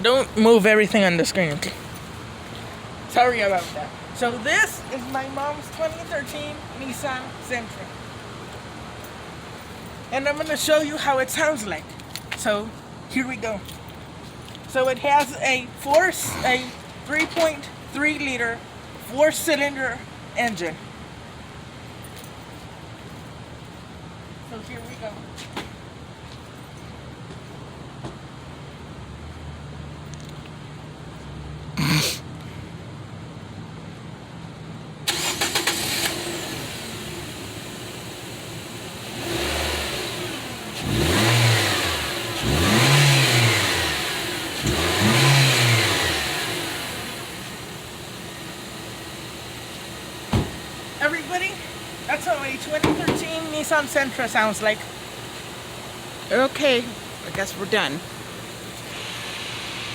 Don't move everything on the screen, okay? Sorry about that. So this is my mom's 2013 Nissan Sentra. And I'm going to show you how it sounds like. So here we go. So it has a 3.3 liter 4-cylinder engine. So here we go. Everybody, that's how a 2013 Nissan Sentra sounds like. Okay, I guess we're done.